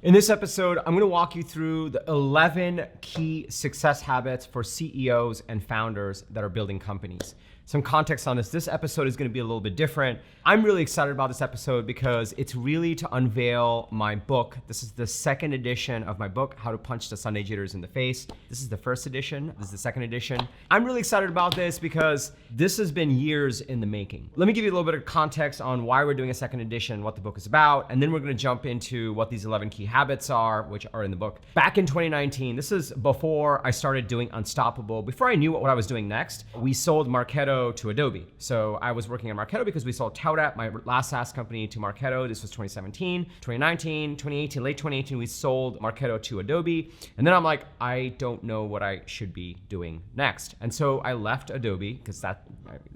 In this episode, I'm going to walk you through the 11 key success habits for CEOs and founders that are building companies. Some context on this. This episode is going to be a little bit different. I'm really excited about this episode because it's really to unveil my book. This is the second edition of my book, How to Punch the Sunday Jitters in the Face. This is the first edition. This is the second edition. I'm really excited about this because this has been years in the making. Let me give you a little bit of context on why we're doing a second edition, what the book is about, and then we're going to jump into what these 11 key habits are, which are in the book. Back in 2019, this is before I started doing Unstoppable, before I knew what I was doing next, we sold Marketo to Adobe. So I was working on Marketo because we sold Kader, my last SaaS company, to Marketo. This was 2017, 2019, 2018, late 2018, we sold Marketo to Adobe. And then I'm like, I don't know what I should be doing next. And so I left Adobe because that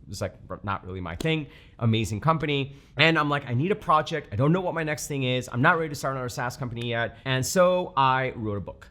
was like not really my thing. Amazing company. And I'm like, I need a project. I don't know what my next thing is. I'm not ready to start another SaaS company yet. And so I wrote a book.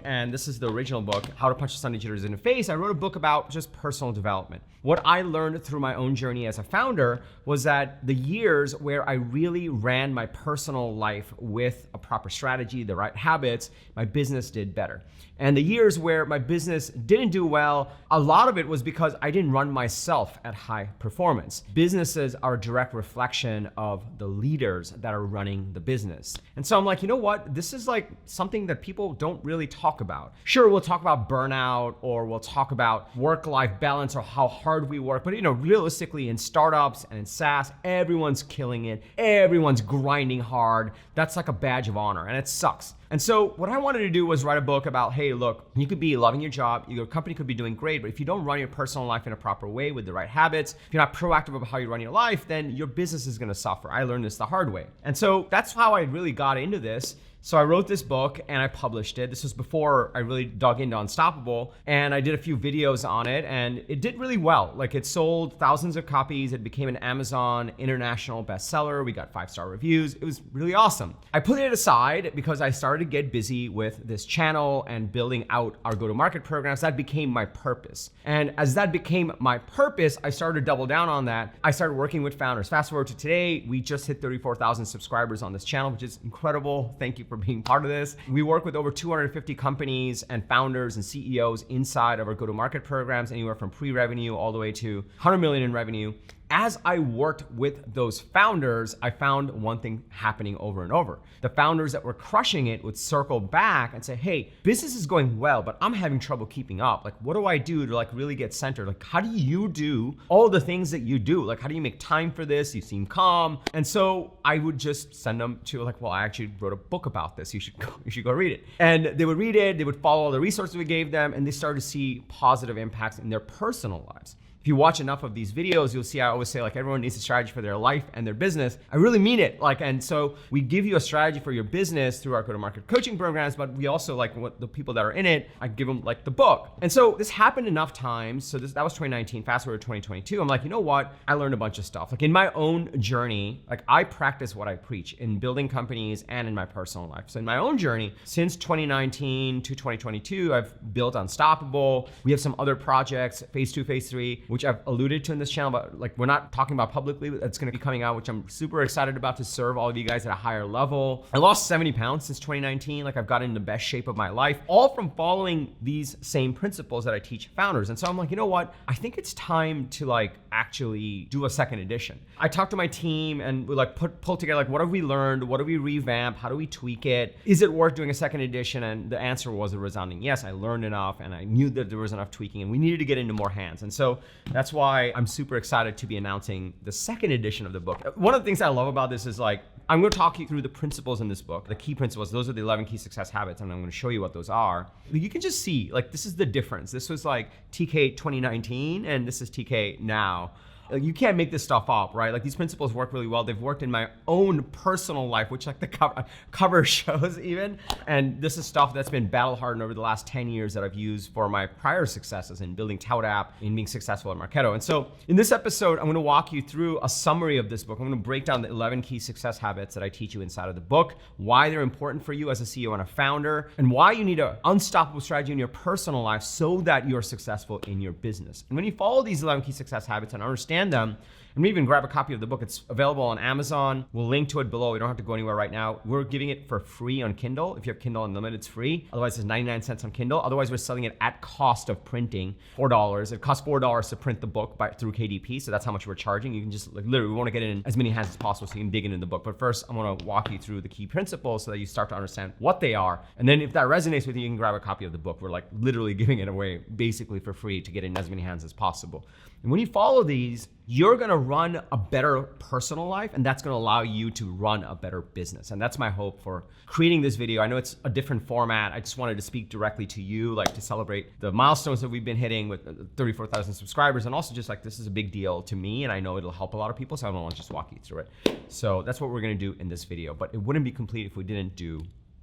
And this is the original book, How to Punch the Sunday Jitters in the Face. I wrote a book about just personal development. What I learned through my own journey as a founder was that the years where I really ran my personal life with a proper strategy, the right habits, my business did better. And the years where my business didn't do well, a lot of it was because I didn't run myself at high performance. Businesses are a direct reflection of the leaders that are running the business. And so I'm like, you know what? This is like something that people don't really talk about. Sure, we'll talk about burnout or we'll talk about work-life balance or how hard we work. But realistically in startups and in SaaS, everyone's killing it. Everyone's grinding hard. That's like a badge of honor and it sucks. And so what I wanted to do was write a book about, hey, look, you could be loving your job, your company could be doing great, but if you don't run your personal life in a proper way with the right habits, if you're not proactive about how you run your life, then your business is gonna suffer. I learned this the hard way. And so that's how I really got into this. So I wrote this book and I published it. This was before I really dug into Unstoppable, and I did a few videos on it and it did really well. Like it sold thousands of copies. It became an Amazon international bestseller. We got 5-star reviews. It was really awesome. I put it aside because I started to get busy with this channel and building out our go-to-market programs. That became my purpose. And as that became my purpose, I started to double down on that. I started working with founders. Fast forward to today, we just hit 34,000 subscribers on this channel, which is incredible. Thank you for being part of this. We work with over 250 companies and founders and CEOs inside of our go-to-market programs, anywhere from pre-revenue all the way to 100 million in revenue. As I worked with those founders, I found one thing happening over and over. The founders that were crushing it would circle back and say, hey, business is going well, but I'm having trouble keeping up. Like, what do I do to really get centered? Like, how do you do all the things that you do? Like, how do you make time for this? You seem calm. And so I would just send them to well, I actually wrote a book about this. You should go read it. And they would read it, they would follow all the resources we gave them, and they started to see positive impacts in their personal lives. If you watch enough of these videos, you'll see I always say everyone needs a strategy for their life and their business. I really mean it. And so we give you a strategy for your business through our go-to-market coaching programs, but we also what the people that are in it, I give them the book. And so this happened enough times. So that was 2019, fast forward to 2022. I'm like, you know what? I learned a bunch of stuff. In my own journey, I practice what I preach in building companies and in my personal life. So in my own journey, since 2019 to 2022, I've built Unstoppable. We have some other projects, phase 2, phase 3, which I've alluded to in this channel, but we're not talking about publicly. It's going to be coming out, which I'm super excited about to serve all of you guys at a higher level. I lost 70 pounds since 2019. I've gotten in the best shape of my life, all from following these same principles that I teach founders. And so I'm like, you know what? I think it's time to actually do a second edition. I talked to my team and we pull together what have we learned? What do we revamp? How do we tweak it? Is it worth doing a second edition? And the answer was a resounding yes. I learned enough and I knew that there was enough tweaking and we needed to get into more hands. And so that's why I'm super excited to be announcing the second edition of the book. One of the things I love about this is I'm going to talk you through the principles in this book, the key principles. Those are the 11 key success habits, and I'm going to show you what those are. You can just see, this is the difference. This was TK 2019, and this is TK now. You can't make this stuff up, right? These principles work really well. They've worked in my own personal life, which the cover shows even. And this is stuff that's been battle hardened over the last 10 years that I've used for my prior successes in building Kader, in being successful at Marketo. And so in this episode, I'm going to walk you through a summary of this book. I'm going to break down the 11 key success habits that I teach you inside of the book, why they're important for you as a CEO and a founder, and why you need an unstoppable strategy in your personal life so that you're successful in your business. And when you follow these 11 key success habits and understand them, And even grab a copy of the book. It's available on Amazon. We'll link to it below. You don't have to go anywhere right now. We're giving it for free on Kindle. If you have Kindle Unlimited, it's free. Otherwise, it's 99 cents on Kindle. Otherwise, we're selling it at cost of printing, $4. It costs $4 to print the book through KDP, so that's how much we're charging. You can just literally, we want to get it in as many hands as possible so you can dig into the book. But first, I'm going to walk you through the key principles so that you start to understand what they are. And then if that resonates with you, you can grab a copy of the book. We're literally giving it away basically for free to get in as many hands as possible. And when you follow these, you're gonna run a better personal life, and that's gonna allow you to run a better business. And that's my hope for creating this video. I know it's a different format. I just wanted to speak directly to you, to celebrate the milestones that we've been hitting with 34,000 subscribers. And also just this is a big deal to me, and I know it'll help a lot of people, so I don't want to just walk you through it. So that's what we're gonna do in this video, but it wouldn't be complete if we didn't do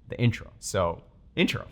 the intro. So, intro.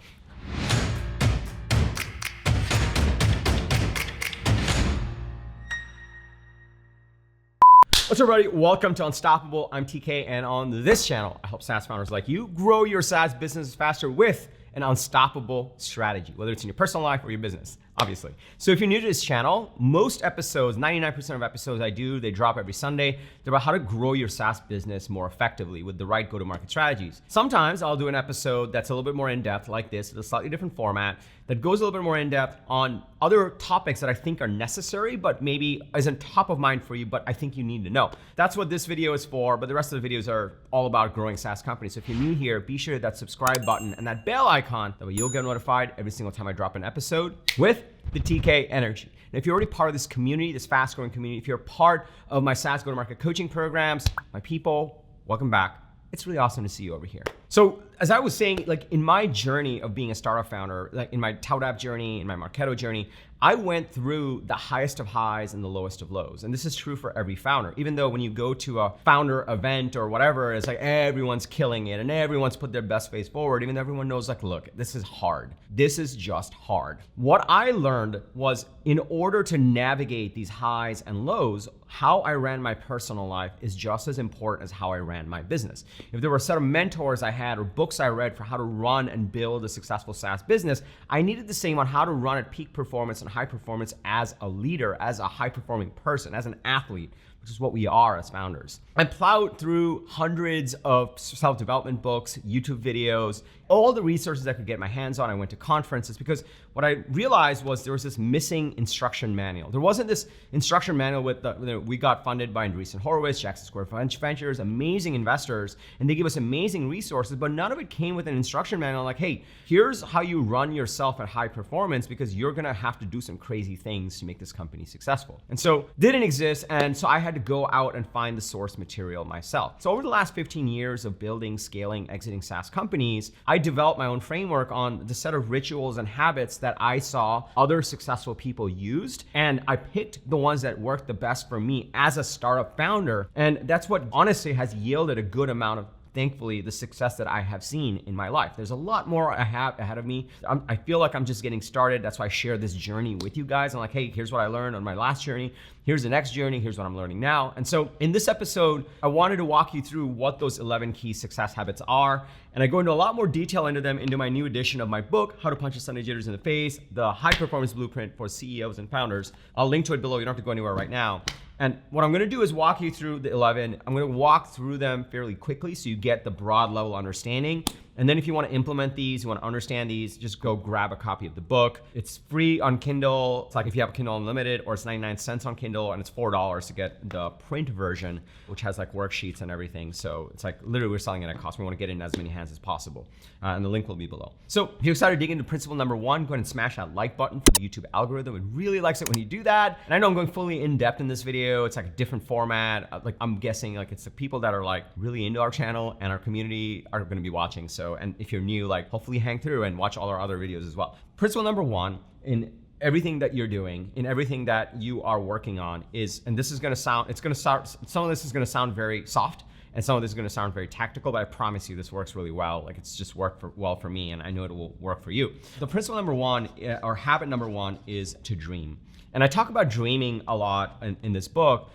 What's up, everybody? Welcome to Unstoppable. I'm TK, and on this channel, I help SaaS founders like you grow your SaaS business faster with an unstoppable strategy, whether it's in your personal life or your business, obviously. So if you're new to this channel, most episodes, 99% of episodes I do, they drop every Sunday. They're about how to grow your SaaS business more effectively with the right go-to-market strategies. Sometimes I'll do an episode that's a little bit more in-depth like this, with a slightly different format, that goes a little bit more in-depth on other topics that I think are necessary, but maybe isn't top of mind for you, but I think you need to know. That's what this video is for, but the rest of the videos are all about growing SaaS companies. So if you're new here, be sure to hit that subscribe button and that bell icon. That way you'll get notified every single time I drop an episode with the TK energy. And if you're already part of this community, this fast growing community, if you're part of my SaaS go-to-market coaching programs, my people, welcome back. It's really awesome to see you over here. So as I was saying, in my journey of being a startup founder, in my Tout App journey, in my Marketo journey, I went through the highest of highs and the lowest of lows. And this is true for every founder. Even though when you go to a founder event or whatever, it's everyone's killing it and everyone's put their best face forward, even though everyone knows look, this is hard. This is just hard. What I learned was in order to navigate these highs and lows, how I ran my personal life is just as important as how I ran my business. If there were a set of mentors I had or books I read for how to run and build a successful SaaS business, I needed the same on how to run at peak performance and high performance as a leader, as a high performing person, as an athlete, which is what we are as founders. I plowed through hundreds of self-development books, YouTube videos, all the resources I could get my hands on. I went to conferences because what I realized was there was this missing instruction manual. There wasn't this instruction manual with we got funded by Andreessen Horowitz, Jackson Square Ventures, amazing investors, and they give us amazing resources, but none of it came with an instruction manual hey, here's how you run yourself at high performance because you're gonna have to do some crazy things to make this company successful. And so didn't exist, and so I had to go out and find the source material myself. So over the last 15 years of building, scaling, exiting SaaS companies, I developed my own framework on the set of rituals and habits that I saw other successful people used. And I picked the ones that worked the best for me as a startup founder. And that's what honestly has yielded a good amount of, thankfully, the success that I have seen in my life. There's a lot more I have ahead of me. I feel like I'm just getting started. That's why I share this journey with you guys. I'm hey, here's what I learned on my last journey. Here's the next journey. Here's what I'm learning now. And so in this episode, I wanted to walk you through what those 11 key success habits are. And I go into a lot more detail into them into my new edition of my book, How to Punch a Sunday Jitters in the Face, the high performance blueprint for CEOs and founders. I'll link to it below. You don't have to go anywhere right now. And what I'm gonna do is walk you through the 11. I'm gonna walk through them fairly quickly so you get the broad level understanding. And then if you wanna implement these, you wanna understand these, just go grab a copy of the book. It's free on Kindle. It's if you have Kindle Unlimited, or it's 99 cents on Kindle, and it's $4 to get the print version, which has worksheets and everything. So it's literally we're selling it at cost. We wanna get in as many hands as possible. And the link will be below. So if you're excited to dig into principle number 1, go ahead and smash that like button for the YouTube algorithm. It really likes it when you do that. And I know I'm going fully in depth in this video. It's a different format. I'm guessing it's the people that are really into our channel and our community are gonna be watching. So, and if you're new, hopefully hang through and watch all our other videos as well. Principle number 1 in everything that you're doing, in everything that you are working on is, and this is gonna sound, some of this is gonna sound very soft, and some of this is gonna sound very tactical, but I promise you this works really well. It's just worked well for me, and I know it will work for you. The principle number 1, or habit number 1, is to dream. And I talk about dreaming a lot in this book.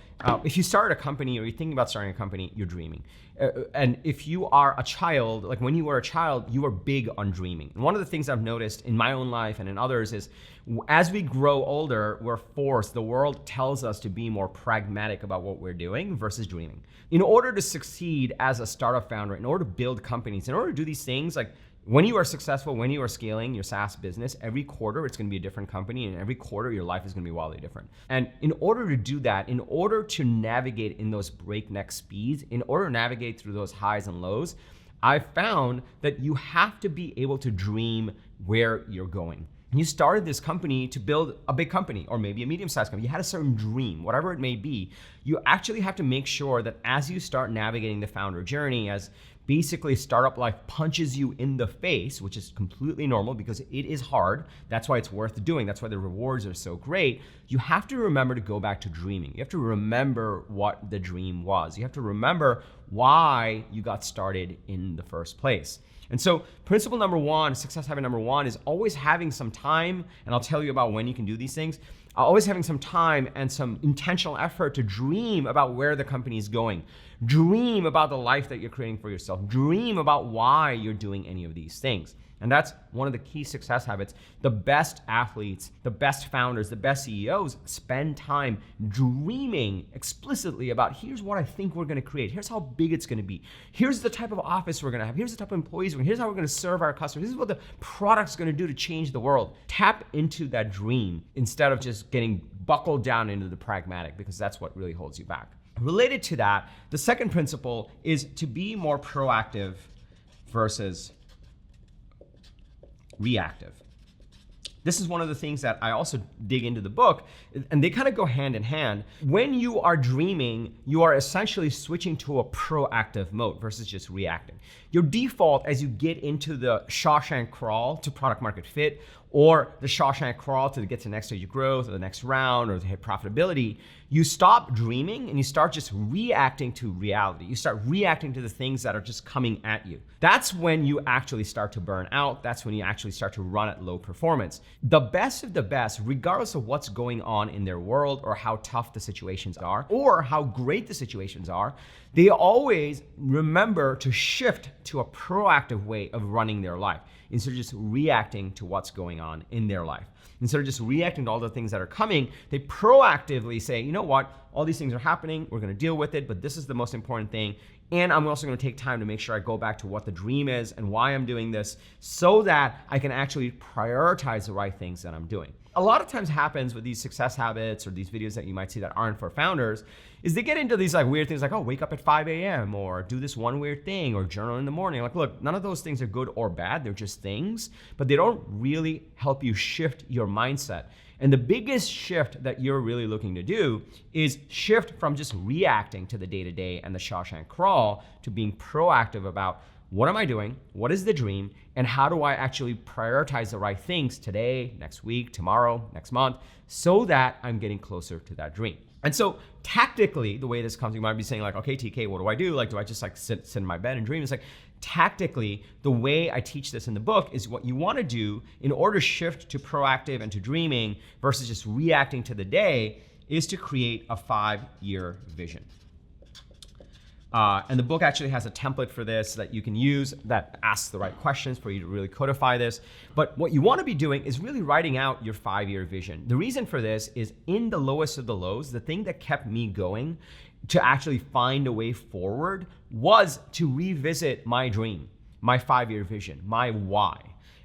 If you start a company or you're thinking about starting a company, you're dreaming. And if you are a child, like when you were a child, you were big on dreaming. And one of the things I've noticed in my own life and in others is as we grow older, we're forced, the world tells us to be more pragmatic about what we're doing versus dreaming. In order to succeed as a startup founder, in order to build companies, in order to do these things, like when you are successful, when you are scaling your SaaS business, every quarter it's going to be a different company, and every quarter your life is going to be wildly different. And in order to do that, in order to navigate in those breakneck speeds, in order to navigate through those highs and lows, I've found that you have to be able to dream where you're going. You started this company to build a big company or maybe a medium-sized company. You had a certain dream, whatever it may be. You actually have to make sure that as you start navigating the founder journey, as basically startup life punches you in the face, which is completely normal because it is hard. That's why it's worth doing. That's why the rewards are so great. You have to remember to go back to dreaming. You have to remember what the dream was. You have to remember why you got started in the first place. And so principle number one, success habit number one, is always having some time, and I'll tell you about when you can do these things, always having some time and some intentional effort to dream about where the company is going. Dream about the life that you're creating for yourself. Dream about why you're doing any of these things. And that's one of the key success habits. The best athletes, the best founders, the best CEOs spend time dreaming explicitly about here's what I think we're gonna create. Here's how big it's gonna be. Here's the type of office we're gonna have. Here's the type of employees here's how we're gonna serve our customers. This is what the product's gonna do to change the world. Tap into that dream instead of just getting buckled down into the pragmatic, because that's what really holds you back. Related to that, the second principle is to be more proactive versus reactive. This is one of the things that I also dig into the book, and they kind of go hand in hand. When you are dreaming, you are essentially switching to a proactive mode versus just reacting. Your default as you get into the Shawshank crawl to product market fit, or the Shawshank crawl to get to the next stage of growth or the next round or to hit profitability, you stop dreaming and you start just reacting to reality. You start reacting to the things that are just coming at you. That's when you actually start to burn out. That's when you actually start to run at low performance. The best of the best, regardless of what's going on in their world or how tough the situations are or how great the situations are, they always remember to shift to a proactive way of running their life instead of just reacting to what's going on in their life. Instead of just reacting to all the things that are coming, they proactively say, you know what, all these things are happening, we're gonna deal with it, but this is the most important thing. And I'm also gonna take time to make sure I go back to what the dream is and why I'm doing this so that I can actually prioritize the right things that I'm doing. A lot of times happens with these success habits or these videos that you might see that aren't for founders is they get into these like weird things like, oh, wake up at 5 a.m. or do this one weird thing or journal in the morning. Like, look, none of those things are good or bad. They're just things, but they don't really help you shift your mindset. And the biggest shift that you're really looking to do is shift from just reacting to the day-to-day and the Shawshank crawl to being proactive about what am I doing? What is the dream? And how do I actually prioritize the right things today, next week, tomorrow, next month, so that I'm getting closer to that dream? And so tactically, the way this comes, you might be saying like, okay, TK, what do I do? Like, do I just like sit in my bed and dream? It's like, tactically, the way I teach this in the book is what you want to do in order to shift to proactive and to dreaming versus just reacting to the day is to create a 5-year vision. And the book actually has a template for this that you can use that asks the right questions for you to really codify this. But what you want to be doing is really writing out your 5-year vision. The reason for this is in the lowest of the lows, the thing that kept me going to actually find a way forward was to revisit my dream, my 5-year vision, my why.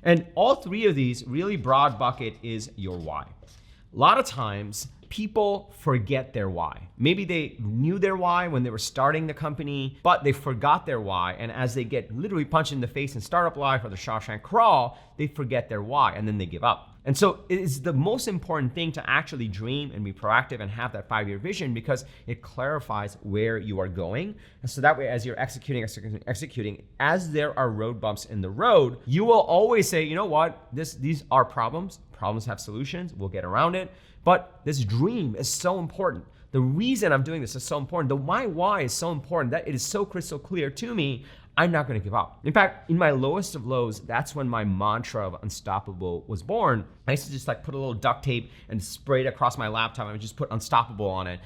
And all three of these really broad bucket is your why. A lot of times, people forget their why. Maybe they knew their why when they were starting the company, but they forgot their why. And as they get literally punched in the face in startup life or the Shawshank crawl, they forget their why and then they give up. And so it is the most important thing to actually dream and be proactive and have that 5-year vision because it clarifies where you are going. And so that way, as you're executing, as there are road bumps in the road, you will always say, you know what, these are problems. Problems have solutions. We'll get around it. But this dream is so important. The reason I'm doing this is so important. My why is so important that it is so crystal clear to me. I'm not gonna give up. In fact, in my lowest of lows, that's when my mantra of unstoppable was born. I used to just like put a little duct tape and spray it across my laptop and just put unstoppable on it.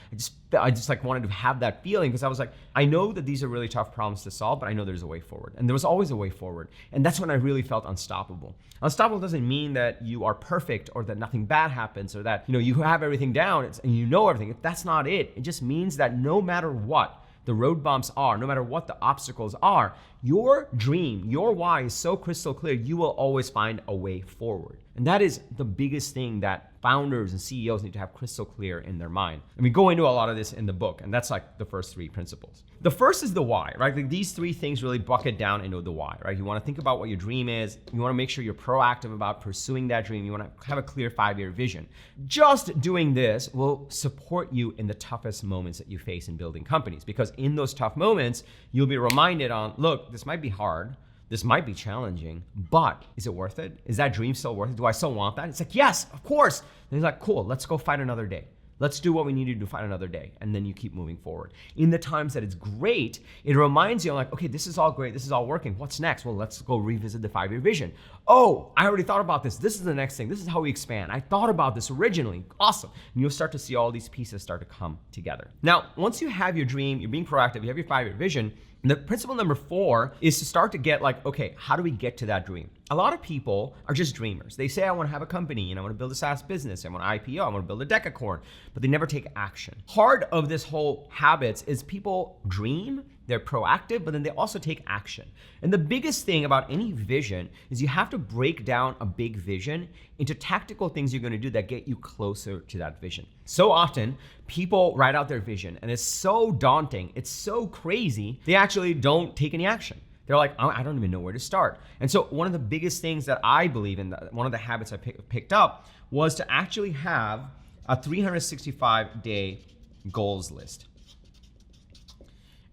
I just like wanted to have that feeling because I was like, I know that these are really tough problems to solve, but I know there's a way forward. And there was always a way forward. And that's when I really felt unstoppable. Unstoppable doesn't mean that you are perfect or that nothing bad happens or that you have everything down and you know everything. That's not it. It just means that no matter what the road bumps are, no matter what the obstacles are, your dream, your why is so crystal clear, you will always find a way forward. And that is the biggest thing that founders and CEOs need to have crystal clear in their mind. And we go into a lot of this in the book, and that's like the first 3 principles. The first is the why, right? Like these 3 things really bucket down into the why, right? You want to think about what your dream is. You want to make sure you're proactive about pursuing that dream. You want to have a clear 5-year vision. Just doing this will support you in the toughest moments that you face in building companies, because in those tough moments, you'll be reminded on, look, this might be hard. This might be challenging, but is it worth it? Is that dream still worth it? Do I still want that? It's like, yes, of course. And he's like, cool, let's go fight another day. Let's do what we need to do to fight another day. And then you keep moving forward. In the times that it's great, it reminds you, like, okay, this is all great. This is all working. What's next? Well, let's go revisit the 5-year vision. Oh, I already thought about this. This is the next thing. This is how we expand. I thought about this originally. Awesome. And you'll start to see all these pieces start to come together. Now, once you have your dream, you're being proactive, you have your 5-year vision, the principle number 4 is to start to get like, okay, how do we get to that dream? A lot of people are just dreamers. They say, I want to have a company and I want to build a SaaS business. I want to IPO. I want to build a decacorn, but they never take action. Part of this whole habits is people dream, they're proactive, but then they also take action. And the biggest thing about any vision is you have to break down a big vision into tactical things you're going to do that get you closer to that vision. So often people write out their vision and it's so daunting, it's so crazy, they actually don't take any action. They're like, I don't even know where to start. And so one of the biggest things that I believe in, one of the habits I picked up was to actually have a 365-day goals list.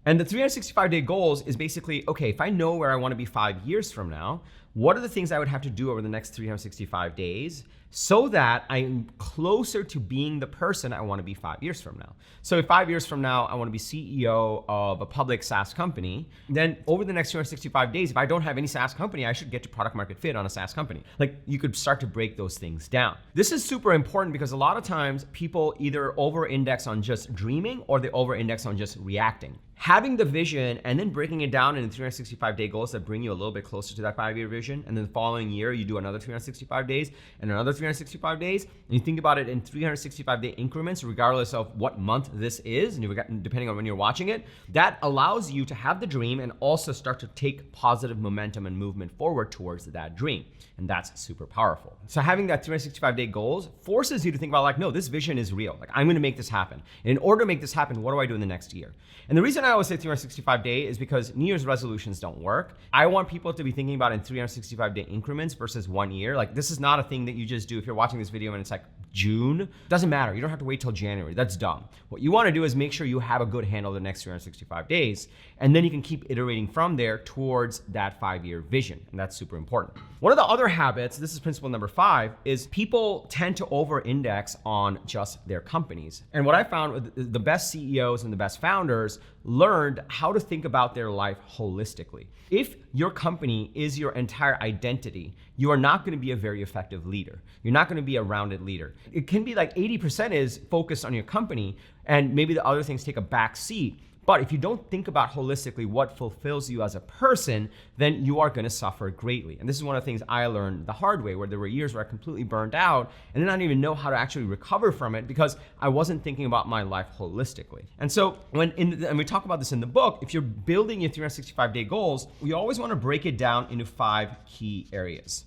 And the 365-day goals is basically, okay, if I know where I want to be 5 years from now, what are the things I would have to do over the next 365 days so that I'm closer to being the person I want to be 5 years from now? So if 5 years from now, I want to be CEO of a public SaaS company, then over the next 265 days, if I don't have any SaaS company, I should get to product market fit on a SaaS company. Like you could start to break those things down. This is super important because a lot of times people either over-index on just dreaming or they over-index on just reacting. Having the vision and then breaking it down into 365-day goals that bring you a little bit closer to that 5-year vision, and then the following year you do another 365 days and another 365 days, and you think about it in 365-day increments regardless of what month this is, and depending on when you're watching it, that allows you to have the dream and also start to take positive momentum and movement forward towards that dream. And that's super powerful. So having that 365-day goals forces you to think about like, no, this vision is real. Like I'm gonna make this happen. And in order to make this happen, what do I do in the next year? And the reason I always say 365-day is because New Year's resolutions don't work. I want people to be thinking about in 365-day increments versus 1 year. Like this is not a thing that you just do if you're watching this video and it's like June. Doesn't matter. You don't have to wait till January. That's dumb. What you want to do is make sure you have a good handle the next 365 days, and then you can keep iterating from there towards that 5-year vision. And that's super important. One of the other habits, this is principle number 5, is people tend to over-index on just their companies. And what I found with the best CEOs and the best founders learned how to think about their life holistically. If your company is your entire identity, you are not going to be a very effective leader. You're not going to be a rounded leader. It can be like 80% is focused on your company and maybe the other things take a back seat. But if you don't think about holistically what fulfills you as a person, then you are gonna suffer greatly. And this is one of the things I learned the hard way, where there were years where I completely burned out and then I didn't even know how to actually recover from it because I wasn't thinking about my life holistically. And so and we talk about this in the book, if you're building your 365-day goals, we always wanna break it down into 5 key areas.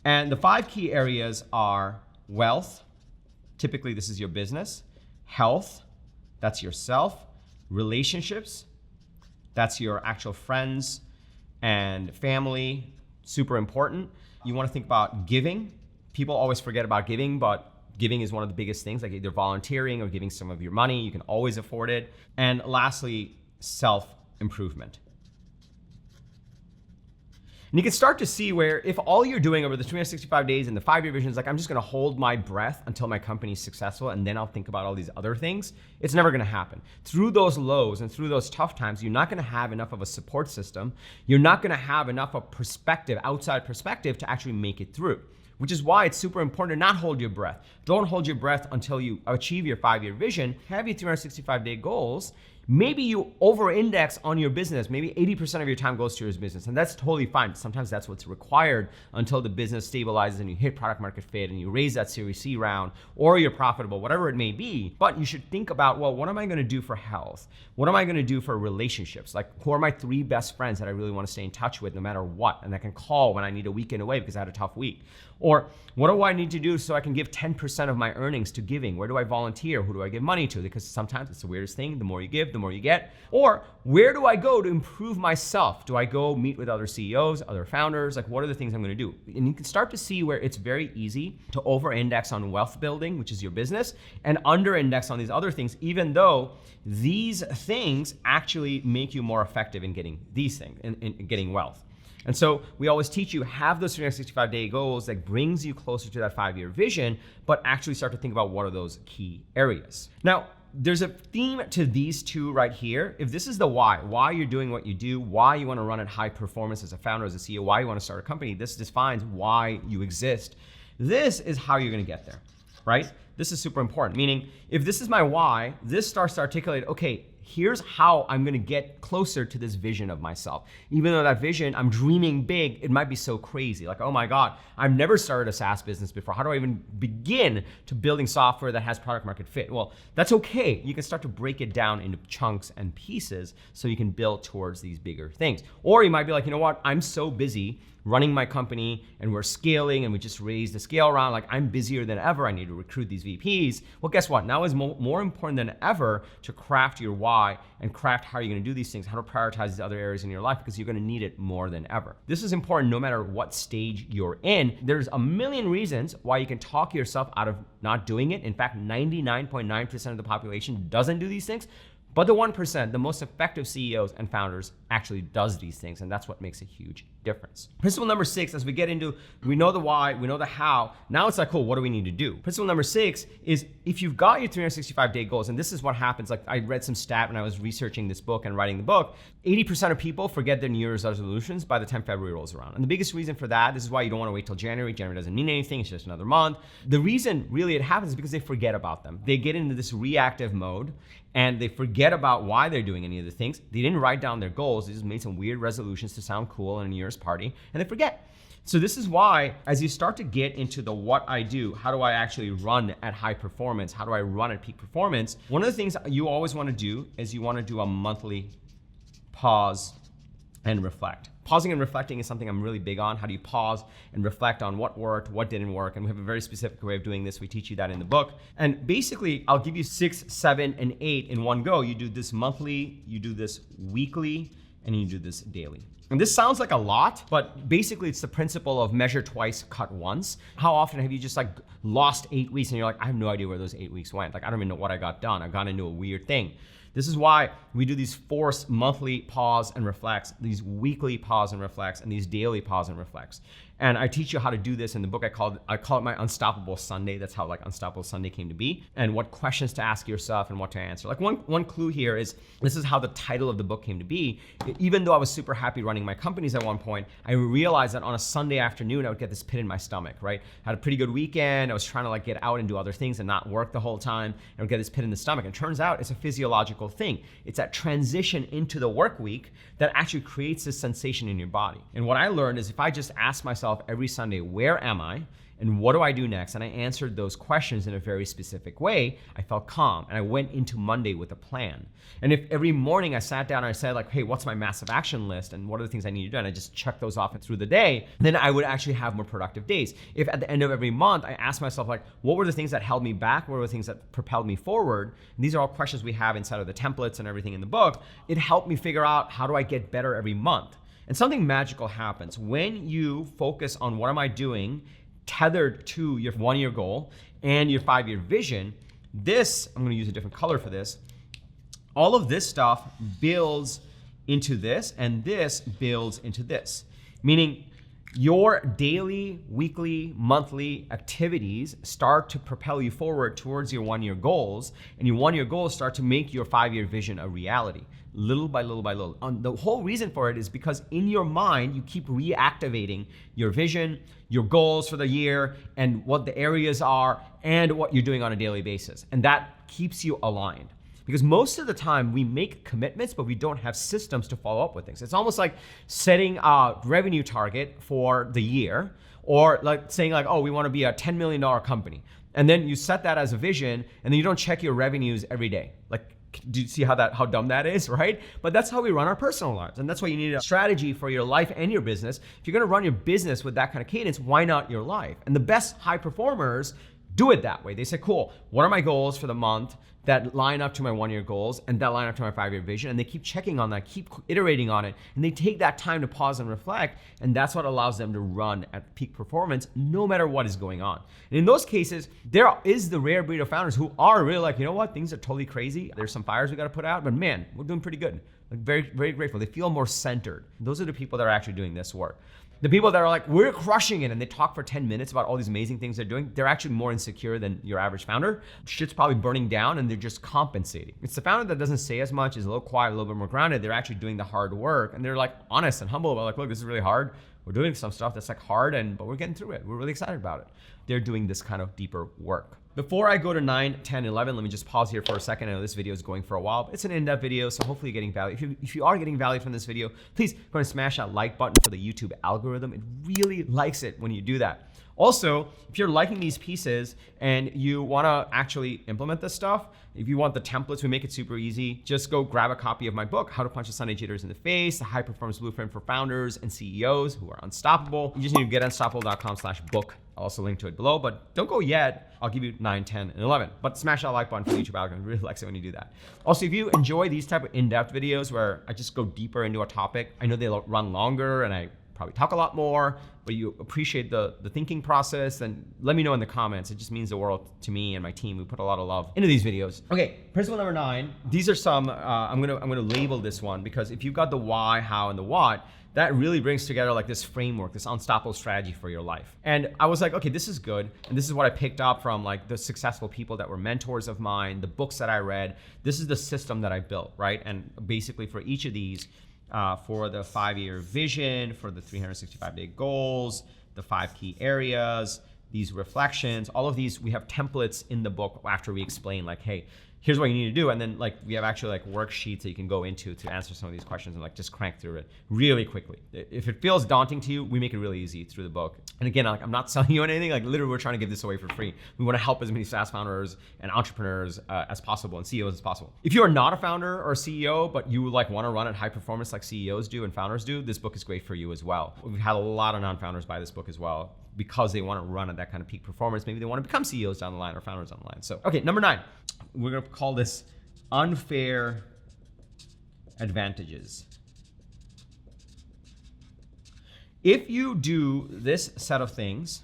And the 5 key areas are wealth, typically this is your business, health, that's yourself, relationships, that's your actual friends and family, super important. You want to think about giving. People always forget about giving, but giving is one of the biggest things, like either volunteering or giving some of your money. You can always afford it. And lastly, self-improvement. And you can start to see where if all you're doing over the 365 days and the 5-year vision is like, I'm just gonna hold my breath until my company's successful and then I'll think about all these other things, it's never gonna happen. Through those lows and through those tough times, you're not gonna have enough of a support system. You're not gonna have enough of perspective, outside perspective to actually make it through. Which is why it's super important to not hold your breath. Don't hold your breath until you achieve your 5-year vision. Have your 365-day goals. Maybe you over-index on your business. Maybe 80% of your time goes to your business, and that's totally fine. Sometimes that's what's required until the business stabilizes and you hit product market fit and you raise that Series C round, or you're profitable, whatever it may be. But you should think about, well, what am I gonna do for health? What am I gonna do for relationships? Like, who are my 3 best friends that I really wanna stay in touch with no matter what, and I can call when I need a weekend away because I had a tough week? Or what do I need to do so I can give 10% of my earnings to giving? Where do I volunteer? Who do I give money to? Because sometimes it's the weirdest thing. The more you give, the more you get. Or where do I go to improve myself? Do I go meet with other CEOs, other founders? Like, what are the things I'm gonna do? And you can start to see where it's very easy to over-index on wealth building, which is your business, and under-index on these other things, even though these things actually make you more effective in getting these things, in getting wealth. And so we always teach you, have those 365-day goals that brings you closer to that 5-year vision, but actually start to think about what are those key areas. Now, there's a theme to these two right here. If this is the why you're doing what you do, why you wanna run at high performance as a founder, as a CEO, why you wanna start a company, this defines why you exist. This is how you're gonna get there, right? This is super important, meaning if this is my why, this starts to articulate, okay, here's how I'm gonna get closer to this vision of myself. Even though that vision, I'm dreaming big, it might be so crazy. Like, oh my God, I've never started a SaaS business before. How do I even begin to building software that has product market fit? Well, that's okay. You can start to break it down into chunks and pieces so you can build towards these bigger things. Or you might be like, you know what, I'm so busy running my company and we're scaling and we just raised the scale round, like I'm busier than ever, I need to recruit these VPs. Well, guess what? Now is more important than ever to craft your why and craft how you're gonna do these things, how to prioritize these other areas in your life, because you're gonna need it more than ever. This is important no matter what stage you're in. There's a million reasons why you can talk yourself out of not doing it. In fact, 99.9% of the population doesn't do these things. But the 1%, the most effective CEOs and founders, actually does these things, and that's what makes a huge difference. Principle number 6, as we get into, we know the why, we know the how, now it's like, cool, what do we need to do? Principle number 6 is if you've got your 365-day goals, and this is what happens, like I read some stat when I was researching this book and writing the book, 80% of people forget their New Year's resolutions by the time February rolls around. And the biggest reason for that, this is why you don't wanna wait till January. January doesn't mean anything, it's just another month. The reason really it happens is because they forget about them. They get into this reactive mode, and they forget about why they're doing any of the things. They didn't write down their goals. They just made some weird resolutions to sound cool in a New Year's party, and they forget. So this is why, as you start to get into the what I do, how do I actually run at high performance? How do I run at peak performance? One of the things you always wanna do is you wanna do a monthly pause and reflect. Pausing and reflecting is something I'm really big on. How do you pause and reflect on what worked, what didn't work? And we have a very specific way of doing this. We teach you that in the book. And basically, I'll give you 6, 7, and 8 in one go. You do this monthly, you do this weekly, and you do this daily. And this sounds like a lot, but basically it's the principle of measure twice, cut once. How often have you just like lost 8 weeks and you're like, I have no idea where those 8 weeks went. Like, I don't even know what I got done. I got into a weird thing. This is why we do these forced monthly pause and reflects, these weekly pause and reflects, and these daily pause and reflects. And I teach you how to do this in the book. I call it my Unstoppable Sunday. That's how like Unstoppable Sunday came to be, and what questions to ask yourself and what to answer. Like one clue here is, this is how the title of the book came to be. Even though I was super happy running my companies at one point, I realized that on a Sunday afternoon, I would get this pit in my stomach, right? I had a pretty good weekend. I was trying to like get out and do other things and not work the whole time. And I would get this pit in the stomach. And it turns out it's a physiological thing. It's that transition into the work week that actually creates this sensation in your body. And what I learned is if I just ask myself every Sunday, where am I? And what do I do next? And I answered those questions in a very specific way. I felt calm, and I went into Monday with a plan. And if every morning I sat down and I said like, hey, what's my massive action list? And what are the things I need to do? And I just checked those off through the day, then I would actually have more productive days. If at the end of every month, I asked myself like, what were the things that held me back? What were the things that propelled me forward? And these are all questions we have inside of the templates and everything in the book. It helped me figure out, how do I get better every month? And something magical happens when you focus on what am I doing, tethered to your 1-year goal and your 5-year vision. This, I'm gonna use a different color for this. All of this stuff builds into this, and this builds into this. Meaning your daily, weekly, monthly activities start to propel you forward towards your 1-year goals, and your 1-year goals start to make your 5-year vision a reality, little by little by little. The whole reason for it is because in your mind, you keep reactivating your vision, your goals for the year, and what the areas are, and what you're doing on a daily basis. And that keeps you aligned. Because most of the time we make commitments, but we don't have systems to follow up with things. It's almost like setting a revenue target for the year, or like saying like, oh, we want to be a $10 million company. And then you set that as a vision, and then you don't check your revenues every day. Like, do you see how dumb that is, right? But that's how we run our personal lives. And that's why you need a strategy for your life and your business. If you're gonna run your business with that kind of cadence, why not your life? And the best high performers do it that way. They say, cool, what are my goals for the month that line up to my 1-year goals and that line up to my 5-year vision? And they keep checking on that, keep iterating on it, and they take that time to pause and reflect, and that's what allows them to run at peak performance no matter what is going on. And in those cases, there is the rare breed of founders who are really like, you know what, things are totally crazy. There's some fires we gotta put out, but man, we're doing pretty good. Like very, very grateful. They feel more centered. Those are the people that are actually doing this work. The people that are like, we're crushing it, and they talk for 10 minutes about all these amazing things they're doing, they're actually more insecure than your average founder. Shit's probably burning down and they're just compensating. It's the founder that doesn't say as much, is a little quiet, a little bit more grounded. They're actually doing the hard work, and they're like honest and humble about like, look, this is really hard. We're doing some stuff that's like hard, but we're getting through it. We're really excited about it. They're doing this kind of deeper work. Before I go to 9, 10, 11, let me just pause here for a second. I know this video is going for a while, but it's an in-depth video, so hopefully you're getting value. If you are getting value from this video, please go ahead and smash that like button for the YouTube algorithm. It really likes it when you do that. Also, if you're liking these pieces and you wanna actually implement this stuff, if you want the templates, we make it super easy. Just go grab a copy of my book, How to Punch the Sunday Jitters in the Face, the high performance blueprint for founders and CEOs who are unstoppable. You just need to getunstoppable.com/book. I'll also link to it below, but don't go yet. I'll give you 9, 10, and 11. But smash that like button for the YouTube algorithm. It really likes it when you do that. Also, if you enjoy these type of in-depth videos where I just go deeper into a topic, I know they run longer and I probably talk a lot more, but you appreciate the thinking process, then let me know in the comments. It just means the world to me and my team. We put a lot of love into these videos. Okay, principle number 9. These are some, I'm gonna label this one because if you've got the why, how, and the what, that really brings together like this framework, this unstoppable strategy for your life. And I was like, okay, this is good. And this is what I picked up from like the successful people that were mentors of mine, the books that I read. This is the system that I built, right? And basically for each of these, for the 5-year vision, for the 365-day goals, the 5 key areas, these reflections, all of these, we have templates in the book after we explain like, hey, here's what you need to do. And then like we have actually like worksheets that you can go into to answer some of these questions and like just crank through it really quickly. If it feels daunting to you, we make it really easy through the book. And again, like I'm not selling you on anything, like literally we're trying to give this away for free. We want to help as many SaaS founders and entrepreneurs as possible and CEOs as possible. If you are not a founder or a CEO, but you like want to run at high performance like CEOs do and founders do, this book is great for you as well. We've had a lot of non-founders buy this book as well because they want to run at that kind of peak performance. Maybe they want to become CEOs down the line or founders down the line. So, okay, number 9, we're going to call this unfair advantages. If you do this set of things,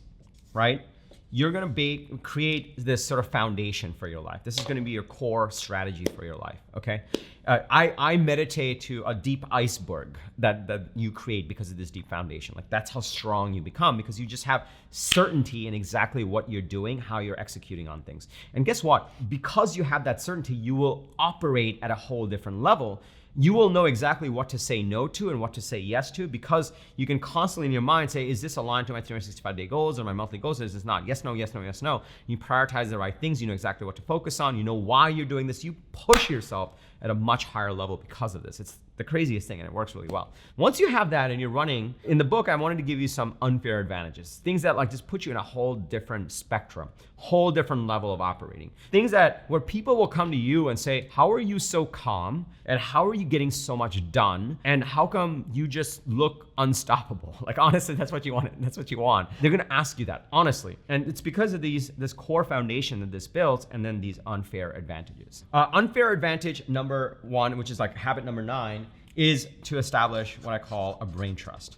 right, you're going to create this sort of foundation for your life. This is going to be your core strategy for your life, okay? I meditate to a deep iceberg that you create because of this deep foundation. Like that's how strong you become because you just have certainty in exactly what you're doing, how you're executing on things. And guess what? Because you have that certainty, you will operate at a whole different level. You will know exactly what to say no to and what to say yes to because you can constantly in your mind say, is this aligned to my 365-day goals or my monthly goals? Or is this not? Yes, no, yes, no, yes, no. You prioritize the right things. You know exactly what to focus on. You know why you're doing this. You push yourself at a much higher level because of this. It's the craziest thing and it works really well. Once you have that and you're running, in the book, I wanted to give you some unfair advantages. Things that like just put you in a whole different spectrum, whole different level of operating. Things that where people will come to you and say, how are you so calm? And how are you getting so much done? And how come you just look unstoppable? Like honestly, that's what you want. That's what you want. They're gonna ask you that, honestly. And it's because of this core foundation that this builds and then these unfair advantages. Unfair advantage number 1, which is like habit number 9, is to establish what I call a brain trust.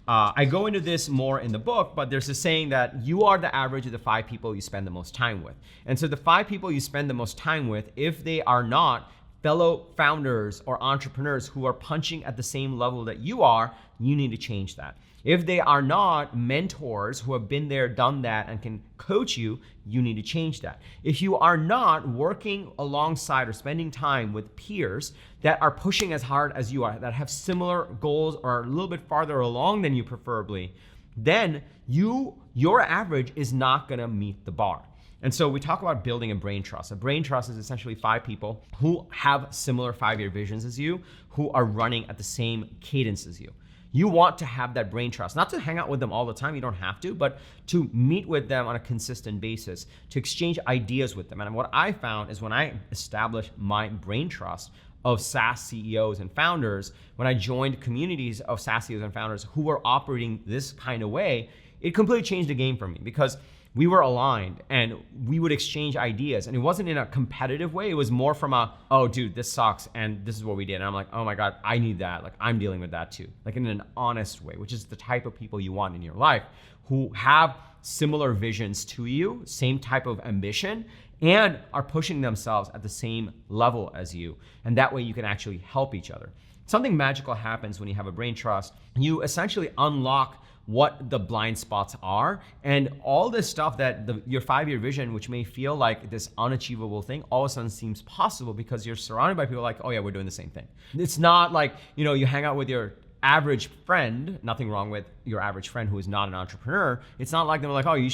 I go into this more in the book, but there's a saying that you are the average of the 5 people you spend the most time with. And so the 5 people you spend the most time with, if they are not fellow founders or entrepreneurs who are punching at the same level that you are, you need to change that. If they are not mentors who have been there, done that, and can coach you, you need to change that. If you are not working alongside or spending time with peers that are pushing as hard as you are, that have similar goals or are a little bit farther along than you preferably, then your average is not gonna meet the bar. And so we talk about building a brain trust. A brain trust is essentially 5 people who have similar 5-year visions as you, who are running at the same cadence as you. You want to have that brain trust, not to hang out with them all the time, you don't have to, but to meet with them on a consistent basis, to exchange ideas with them. And what I found is when I established my brain trust of SaaS CEOs and founders, when I joined communities of SaaS CEOs and founders who were operating this kind of way, it completely changed the game for me, because we were aligned and we would exchange ideas, and it wasn't in a competitive way. It was more from a, oh dude, this sucks and this is what we did. And I'm like, oh my God, I need that. Like, I'm dealing with that too. Like, in an honest way, which is the type of people you want in your life, who have similar visions to you, same type of ambition, and are pushing themselves at the same level as you. And that way you can actually help each other. Something magical happens when you have a brain trust. You essentially unlock what the blind spots are, and all this stuff that your 5-year vision, which may feel like this unachievable thing, all of a sudden seems possible because you're surrounded by people like, oh yeah, we're doing the same thing. It's not like, you hang out with your average friend, nothing wrong with your average friend who is not an entrepreneur. It's not like they're like, oh, you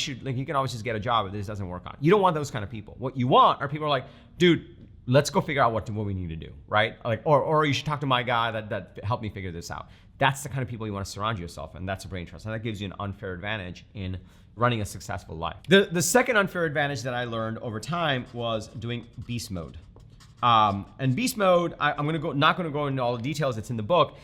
can always just get a job if this doesn't work out. You don't want those kind of people. What you want are people who are like, dude, let's go figure out what we need to do, right? Like, or you should talk to my guy that helped me figure this out. That's the kind of people you want to surround yourself, and that's a brain trust. And that gives you an unfair advantage in running a successful life. The second unfair advantage that I learned over time was doing beast mode. And beast mode, I'm not gonna go into all the details, it's in the book.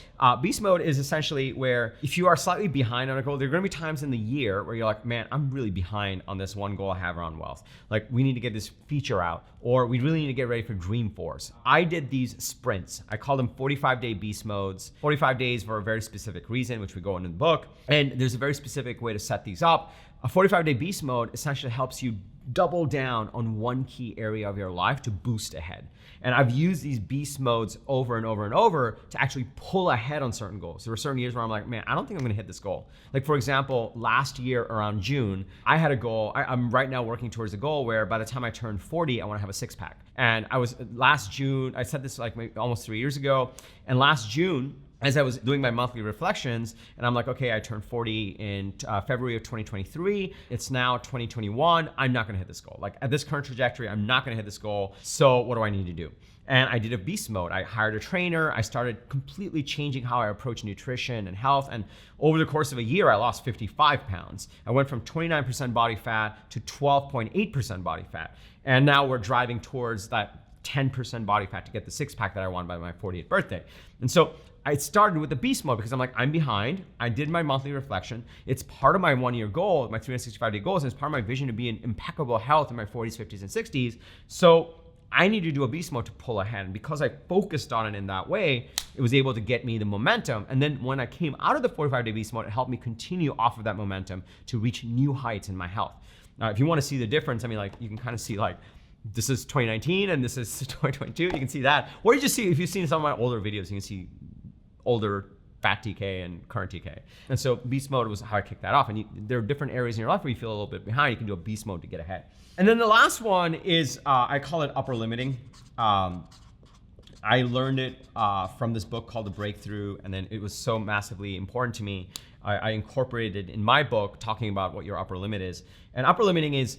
Beast mode is essentially where if you are slightly behind on a goal, there are gonna be times in the year where you're like, man, I'm really behind on this one goal I have around wealth. Like, we need to get this feature out, or we really need to get ready for Dreamforce. I did these sprints. I call them 45-day beast modes. 45 days for a very specific reason, which we go into the book. And there's a very specific way to set these up. A 45-day beast mode essentially helps you double down on one key area of your life to boost ahead. And I've used these beast modes over and over and over to actually pull ahead on certain goals. There were certain years where I'm like, man, I don't think I'm gonna hit this goal. Like, for example, last year around June, I had a goal. I'm right now working towards a goal where by the time I turn 40, I wanna have a 6-pack. And last June, I said this like maybe almost 3 years ago, and last June, as I was doing my monthly reflections, and I'm like, okay, I turned 40 in February of 2023. It's now 2021. I'm not gonna hit this goal. Like, at this current trajectory, I'm not gonna hit this goal. So what do I need to do? And I did a beast mode. I hired a trainer. I started completely changing how I approach nutrition and health. And over the course of a year, I lost 55 pounds. I went from 29% body fat to 12.8% body fat. And now we're driving towards that 10% body fat to get the 6-pack that I want by my 40th birthday. And so I started with the beast mode because I'm like, I'm behind. I did my monthly reflection. It's part of my 1-year goal, my 365-day goals, and it's part of my vision to be in impeccable health in my 40s, 50s, and 60s. So I need to do a beast mode to pull ahead. And because I focused on it in that way, it was able to get me the momentum. And then when I came out of the 45-day beast mode, it helped me continue off of that momentum to reach new heights in my health. Now, if you want to see the difference, I mean, like, you can kind of see like, this is 2019 and this is 2022. You can see that. Or you just see, if you've seen some of my older videos, you can see older fat TK and current TK. And so beast mode was how I kicked that off. And there are different areas in your life where you feel a little bit behind. You can do a beast mode to get ahead. And then the last one is, I call it upper limiting. I learned it from this book called The Breakthrough, and then it was so massively important to me. I incorporated it in my book, talking about what your upper limit is. And upper limiting is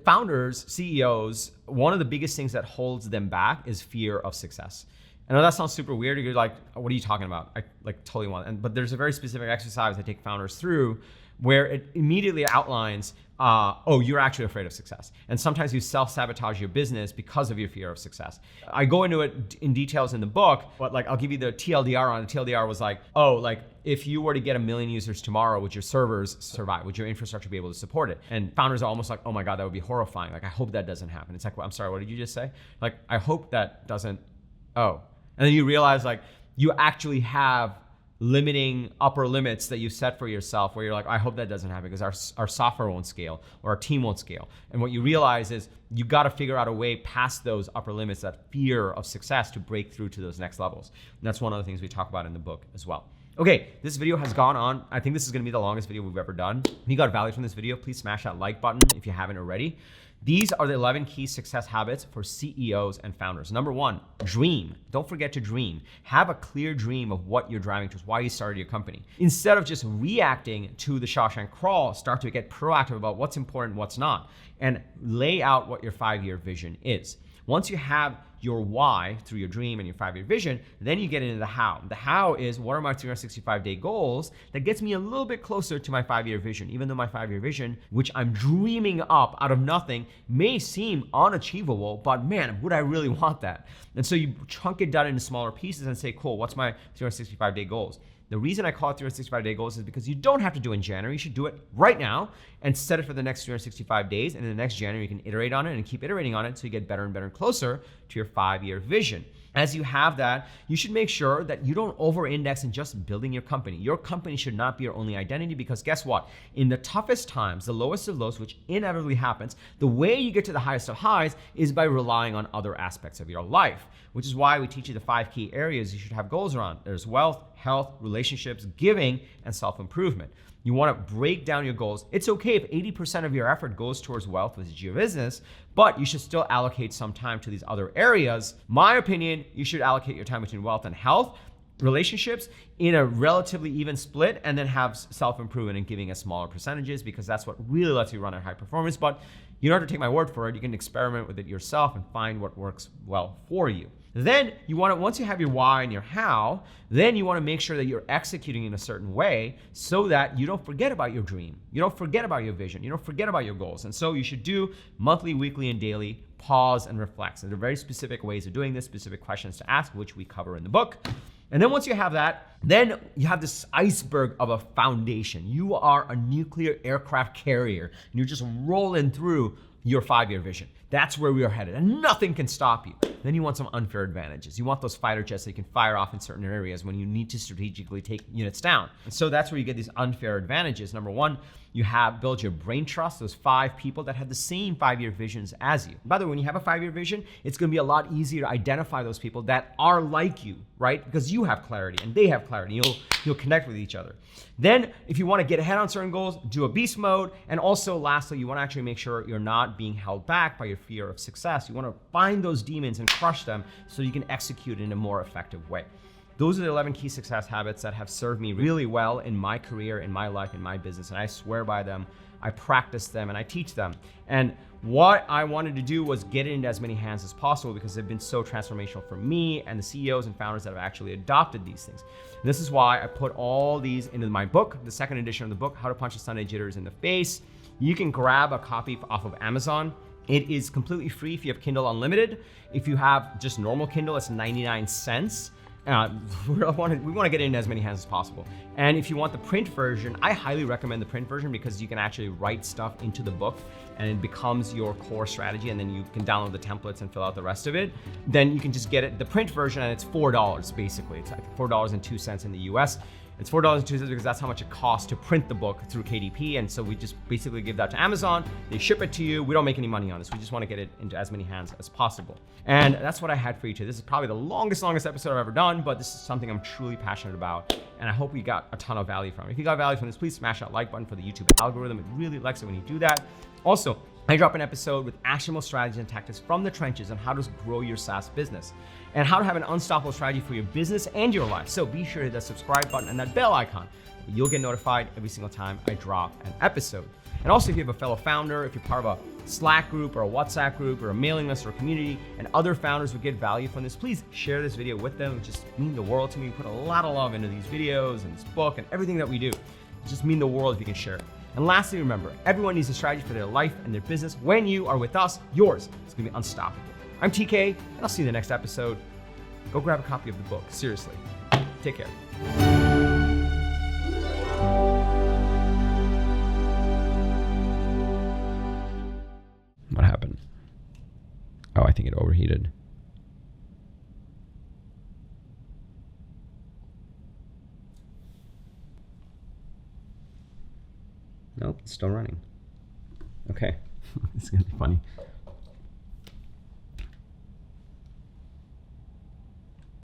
founders, CEOs, one of the biggest things that holds them back is fear of success. I know that sounds super weird. You're like, what are you talking about? I like totally want, but there's a very specific exercise I take founders through where it immediately outlines, oh, you're actually afraid of success. And sometimes you self-sabotage your business because of your fear of success. I go into it in details in the book, but like, I'll give you the TLDR on it. TLDR was like, oh, like if you were to get 1 million users tomorrow, would your servers survive? Would your infrastructure be able to support it? And founders are almost like, oh my God, that would be horrifying. Like, I hope that doesn't happen. It's like, well, I'm sorry, what did you just say? Like, I hope that doesn't, oh. And then you realize like you actually have limiting upper limits that you set for yourself where you're like, I hope that doesn't happen because our software won't scale or our team won't scale. And what you realize is you got to figure out a way past those upper limits, that fear of success, to break through to those next levels. And that's one of the things we talk about in the book as well. Okay, this video has gone on. I think this is gonna be the longest video we've ever done. If you got value from this video, please smash that like button if you haven't already. These are the 11 key success habits for CEOs and founders. Number 1, dream. Don't forget to dream. Have a clear dream of what you're driving towards, why you started your company. Instead of just reacting to the Shawshank crawl, start to get proactive about what's important, what's not, and lay out what your 5-year vision is. Once you have your why through your dream and your 5-year vision, then you get into the how. The how is, what are my 365-day goals that gets me a little bit closer to my 5-year vision, even though my 5-year vision, which I'm dreaming up out of nothing, may seem unachievable, but man, would I really want that? And so you chunk it down into smaller pieces and say, cool, what's my 365-day goals? The reason I call it 365-day goals is because you don't have to do it in January. You should do it right now and set it for the next 365 days. And in the next January, you can iterate on it and keep iterating on it so you get better and better and closer to your 5-year vision. As you have that, you should make sure that you don't over-index in just building your company. Your company should not be your only identity, because guess what? In the toughest times, the lowest of lows, which inevitably happens, the way you get to the highest of highs is by relying on other aspects of your life, which is why we teach you the 5 key areas you should have goals around. There's wealth, health, relationships, giving, and self-improvement. You want to break down your goals. It's okay if 80% of your effort goes towards wealth, which is your business, but you should still allocate some time to these other areas. My opinion, you should allocate your time between wealth and health, relationships in a relatively even split, and then have self-improvement and giving as smaller percentages, because that's what really lets you run at high performance. But you don't have to take my word for it. You can experiment with it yourself and find what works well for you. Then you want to, once you have your why and your how, then you want to make sure that you're executing in a certain way so that you don't forget about your dream. You don't forget about your vision. You don't forget about your goals. And so you should do monthly, weekly, and daily pause and reflect. And there are very specific ways of doing this, specific questions to ask, which we cover in the book. And then once you have that, then you have this iceberg of a foundation. You are a nuclear aircraft carrier, and you're just rolling through your 5-year vision. That's where we are headed, and nothing can stop you. Then you want some unfair advantages. You want those fighter jets that you can fire off in certain areas when you need to strategically take units down. And so that's where you get these unfair advantages. Number 1, you build your brain trust, those 5 people that have the same 5-year visions as you. By the way, when you have a 5-year vision, it's gonna be a lot easier to identify those people that are like you, right? Because you have clarity and they have clarity. You'll connect with each other. Then, if you wanna get ahead on certain goals, do a beast mode. And also, lastly, you wanna actually make sure you're not being held back by your fear of success. You wanna find those demons and crush them so you can execute in a more effective way. Those are the 11 key success habits that have served me really well in my career, in my life, in my business, and I swear by them. I practice them and I teach them. And what I wanted to do was get it into as many hands as possible, because they've been so transformational for me and the CEOs and founders that have actually adopted these things. And this is why I put all these into my book, the second edition of the book, How to Punch a Sunday Jitters in the Face. You can grab a copy off of Amazon. It is completely free if you have Kindle Unlimited. If you have just normal Kindle, it's 99 cents. We want to get it in as many hands as possible. And if you want the print version, I highly recommend the print version, because you can actually write stuff into the book and it becomes your core strategy, and then you can download the templates and fill out the rest of it. Then you can just get it, the print version, and it's $4 basically. It's like $4.02 in the US. It's $4.02 because that's how much it costs to print the book through KDP. And so we just basically give that to Amazon. They ship it to you. We don't make any money on this. We just want to get it into as many hands as possible. And that's what I had for you today. This is probably the longest episode I've ever done, but this is something I'm truly passionate about. And I hope you got a ton of value from it. If you got value from this, please smash that like button for the YouTube algorithm. It really likes it when you do that. Also, I drop an episode with actionable strategies and tactics from the trenches on how to grow your SaaS business and how to have an unstoppable strategy for your business and your life. So be sure to hit that subscribe button and that bell icon. You'll get notified every single time I drop an episode. And also, if you have a fellow founder, if you're part of a Slack group or a WhatsApp group or a mailing list or a community, and other founders would get value from this, please share this video with them. It just means the world to me. We put a lot of love into these videos and this book and everything that we do. It just means the world if you can share it. And lastly, remember, everyone needs a strategy for their life and their business. When you are with us, yours is gonna be unstoppable. I'm TK, and I'll see you in the next episode. Go grab a copy of the book, seriously. Take care. What happened? Oh, I think it overheated. Nope, it's still running. Okay, it's gonna be funny.